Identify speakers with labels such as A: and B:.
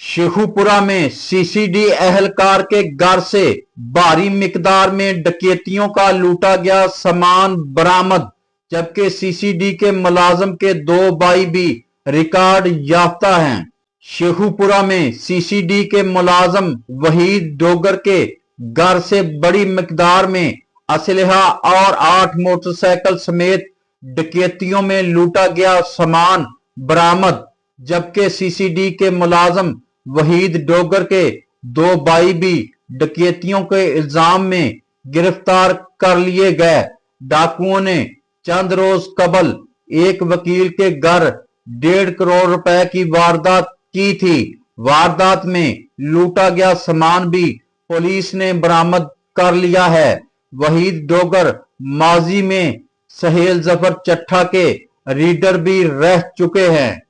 A: शेखुपुरा में सीसीडी एहलकार के घर से भारी मिकदार में डकैतियों का लूटा गया सामान बरामद, जबकि सीसीडी के मुलाजिम के 2 भाई भी रिकॉर्ड याफ्ता हैं। शेखुपुरा में सीसीडी के मुलाजिम वहीद डोगर के घर से बड़ी मिकदार में असलहा और 8 मोटरसाइकिल समेत डकैतियों में लूटा गया सामान बरामद, जबकि सीसीडी के मुलाजिम वहीद डोगर के 2 भाई भी डकैतियों के इल्जाम में गिरफ्तार कर लिए गए। डाकुओं ने चंद रोज कबल एक वकील के घर 1.5 करोड़ रुपए की वारदात की थी। वारदात में लूटा गया सामान भी पुलिस ने बरामद कर लिया है। वहीद डोगर माजी में सहेल जफर चट्ठा के रीडर भी रह चुके हैं।